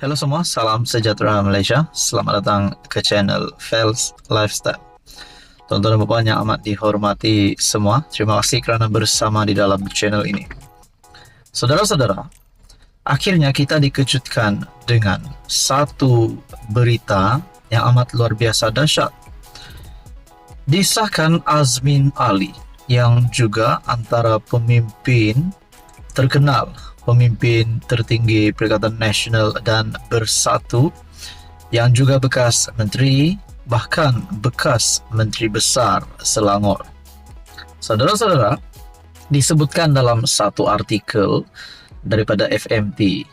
Halo semua, salam sejahtera Malaysia. Selamat datang ke channel Fels Lifestyle. Tuan-tuan dan puan yang amat dihormati semua, terima kasih kerana bersama di dalam channel ini. Saudara-saudara, akhirnya kita dikejutkan dengan satu berita yang amat luar biasa dahsyat. Disahkan Azmin Ali yang juga antara pemimpin terkenal, pemimpin tertinggi Perikatan Nasional dan Bersatu, yang juga bekas menteri, bahkan bekas menteri besar Selangor. Saudara-saudara, disebutkan dalam satu artikel daripada FMT,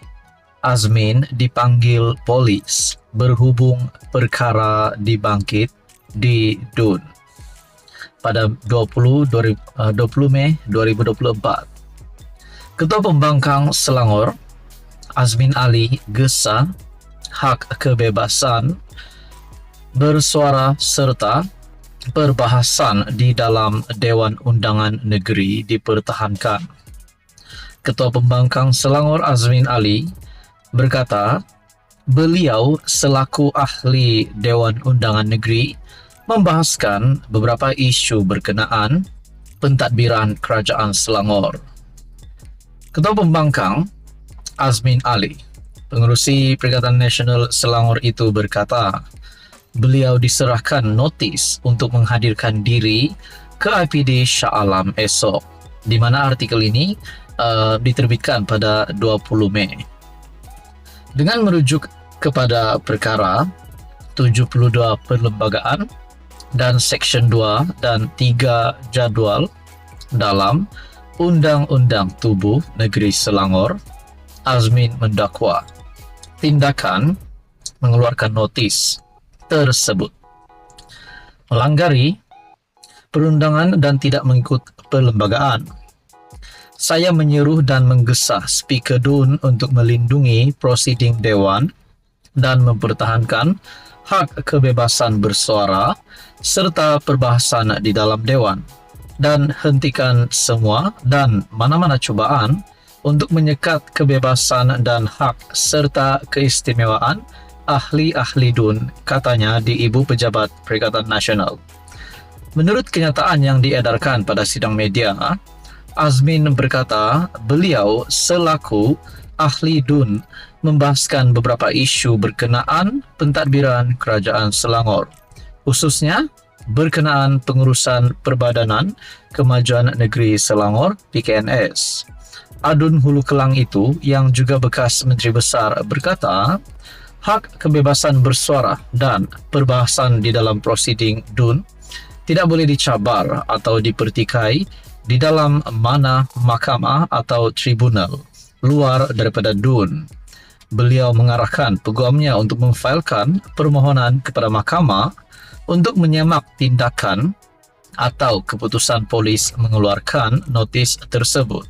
Azmin dipanggil polis berhubung perkara dibangkit di DUN pada 20 Mei 2024. Ketua Pembangkang Selangor, Azmin Ali, gesa hak kebebasan bersuara serta perbahasan di dalam Dewan Undangan Negeri dipertahankan. Ketua Pembangkang Selangor, Azmin Ali, berkata beliau selaku ahli Dewan Undangan Negeri membahaskan beberapa isu berkenaan pentadbiran Kerajaan Selangor. Ketua Pembangkang Azmin Ali, pengerusi Perikatan Nasional Selangor itu berkata, beliau diserahkan notis untuk menghadirkan diri ke IPD Shah Alam esok, di mana artikel ini diterbitkan pada 20 Mei. Dengan merujuk kepada perkara 72 perlembagaan dan Seksyen 2 dan 3 jadual dalam Undang-Undang Tubuh Negeri Selangor, Azmin mendakwa tindakan mengeluarkan notis tersebut melanggari perundangan dan tidak mengikut perlembagaan. Saya menyuruh dan menggesa Speaker DUN untuk melindungi prosiding Dewan dan mempertahankan hak kebebasan bersuara serta perbahasan di dalam Dewan, dan hentikan semua dan mana-mana cubaan untuk menyekat kebebasan dan hak serta keistimewaan ahli-ahli DUN, katanya di Ibu Pejabat Perikatan Nasional. Menurut kenyataan yang diedarkan pada sidang media, Azmin berkata beliau selaku ahli DUN membahaskan beberapa isu berkenaan pentadbiran Kerajaan Selangor, khususnya berkenaan pengurusan Perbadanan Kemajuan Negeri Selangor PKNS. Adun Hulu Kelang itu, yang juga bekas Menteri Besar, berkata hak kebebasan bersuara dan perbahasan di dalam prosiding DUN tidak boleh dicabar atau dipertikai di dalam mana mahkamah atau tribunal luar daripada DUN. Beliau mengarahkan peguamnya untuk memfailkan permohonan kepada mahkamah untuk menyemak tindakan atau keputusan polis mengeluarkan notis tersebut.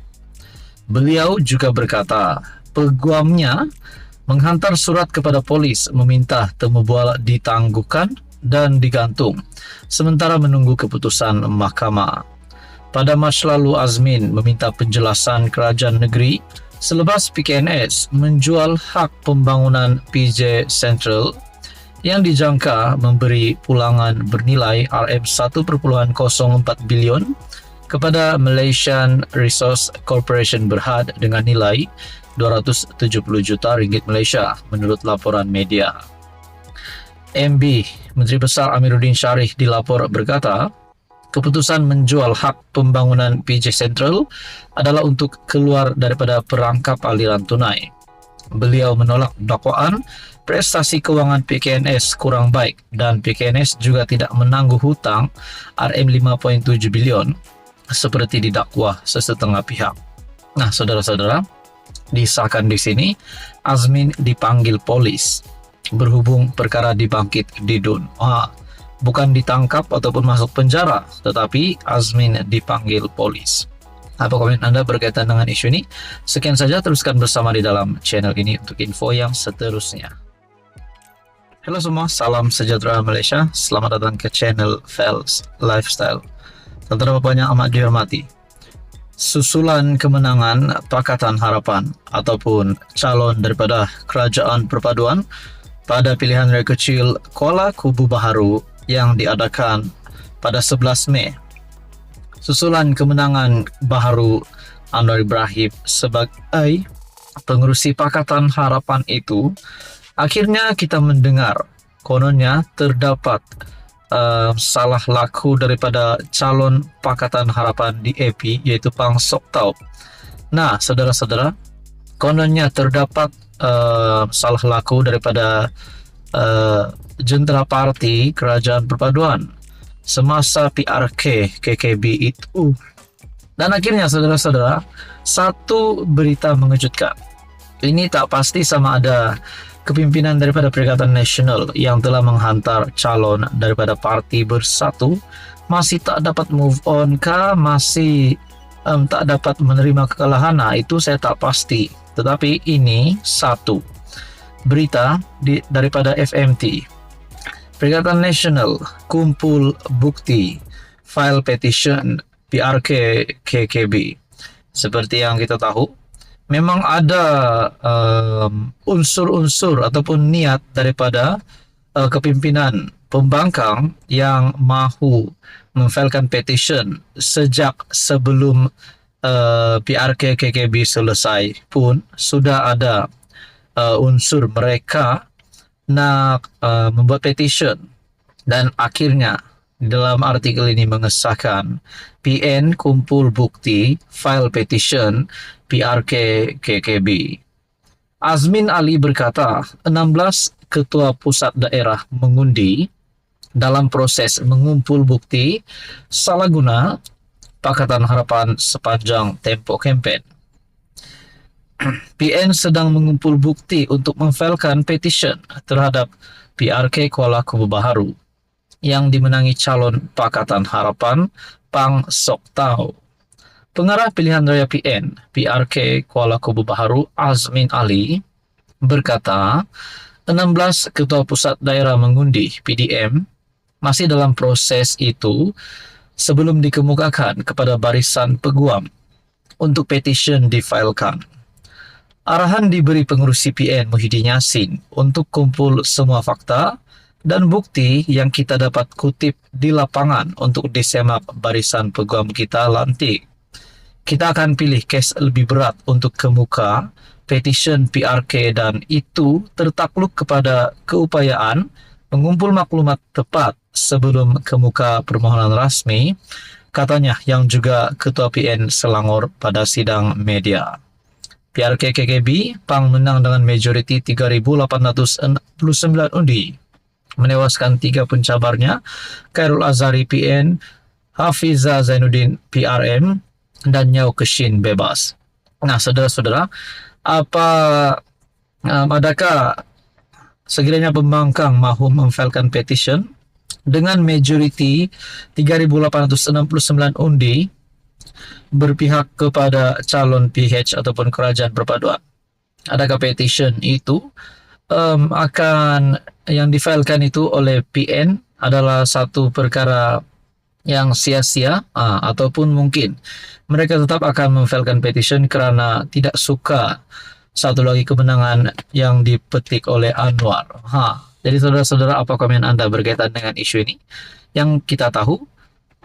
Beliau juga berkata, peguamnya menghantar surat kepada polis meminta temu bual ditangguhkan dan digantung sementara menunggu keputusan mahkamah. Pada Mac lalu, Azmin meminta penjelasan kerajaan negeri selepas PKNS menjual hak pembangunan PJ Central yang dijangka memberi pulangan bernilai RM1.04 bilion kepada Malaysian Resource Corporation Berhad dengan nilai 270 juta ringgit Malaysia menurut laporan media. MB Menteri Besar Amiruddin Sharif dilapor berkata, keputusan menjual hak pembangunan PJ Central adalah untuk keluar daripada perangkap aliran tunai. Beliau menolak dakwaan prestasi kewangan PKNS kurang baik dan PKNS juga tidak menangguh hutang RM5.7 bilion seperti didakwa sesetengah pihak. Nah, saudara-saudara, disahkan di sini Azmin dipanggil polis berhubung perkara dibangkit di DUN. Bukan ditangkap ataupun masuk penjara, tetapi Azmin dipanggil polis. Apa komen Anda berkaitan dengan isu ini? Sekian saja, teruskan bersama di dalam channel ini untuk info yang seterusnya. Halo semua, salam sejahtera Malaysia. Selamat datang ke channel Fels Lifestyle. Tuan-tuan dan puan yang amat dihormati, susulan kemenangan Pakatan Harapan ataupun calon daripada Kerajaan Perpaduan pada pilihan raya kecil Kuala Kubu Baharu yang diadakan pada 11 Mei. Susulan kemenangan Baharu Anwar Ibrahim sebagai pengerusi Pakatan Harapan itu, akhirnya kita mendengar kononnya terdapat salah laku daripada calon Pakatan Harapan di AP, yaitu Pang Sok Tau. Nah, saudara-saudara, kononnya terdapat salah laku daripada jentera parti Kerajaan Perpaduan semasa PRK KKB itu. Dan akhirnya, saudara-saudara, satu berita mengejutkan. Ini tak pasti sama ada kepimpinan daripada Perikatan Nasional yang telah menghantar calon daripada Parti Bersatu masih tak dapat move on kah, masih tak dapat menerima kekalahan. Nah, itu saya tak pasti. Tetapi ini satu berita daripada FMT. Perikatan Nasional kumpul bukti file petition PRK KKB. Seperti yang kita tahu, memang ada unsur-unsur ataupun niat daripada kepimpinan pembangkang yang mahu memfilekan petition sejak sebelum PRK KKB selesai pun sudah ada unsur mereka nak membuat petition, dan akhirnya dalam artikel ini mengesahkan PN kumpul bukti file petition PRK KKB. Azmin Ali berkata, 16 ketua pusat daerah mengundi dalam proses mengumpul bukti salah guna Pakatan Harapan sepanjang tempoh kempen. PN sedang mengumpul bukti untuk memfilekan petition terhadap PRK Kuala Kubu Baharu yang dimenangi calon Pakatan Harapan Pang Sok Tau. Pengarah pilihan raya PN PRK Kuala Kubu Baharu Azmin Ali berkata, 16 ketua pusat daerah mengundi PDM masih dalam proses itu sebelum dikemukakan kepada barisan peguam untuk petition difilekan. Arahan diberi pengerusi PN Muhyiddin Yassin untuk kumpul semua fakta dan bukti yang kita dapat kutip di lapangan untuk disemak barisan peguam kita lantik. Kita akan pilih kes lebih berat untuk kemuka petition PRK, dan itu tertakluk kepada keupayaan mengumpul maklumat tepat sebelum kemuka permohonan rasmi, katanya yang juga Ketua PN Selangor pada sidang media. PRK KKB Pang menang dengan majoriti 3.869 undi, menewaskan 3 pencabarnya, Khairul Azhari PN, Hafiza Zainuddin PRM, dan Nyau Keshin bebas. Nah, saudara-saudara, adakah sekiranya pembangkang mahu memfilekan petition dengan majoriti 3.869 undi berpihak kepada calon PH ataupun Kerajaan Perpaduan? Adakah petition itu akan yang difilekan itu oleh PN adalah satu perkara yang sia-sia, ataupun mungkin mereka tetap akan memfilekan petition kerana tidak suka satu lagi kemenangan yang dipetik oleh Anwar. Jadi saudara-saudara, apa komen anda berkaitan dengan isu ini? Yang kita tahu,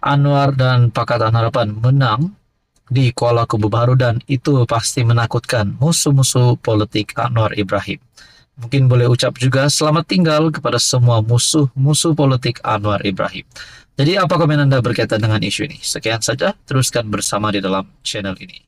Anwar dan Pakatan Harapan menang di Kuala Kubu Baharu, dan itu pasti menakutkan musuh-musuh politik Anwar Ibrahim. Mungkin boleh ucap juga selamat tinggal kepada semua musuh-musuh politik Anwar Ibrahim. Jadi apa komen anda berkaitan dengan isu ini? Sekian saja, teruskan bersama di dalam channel ini.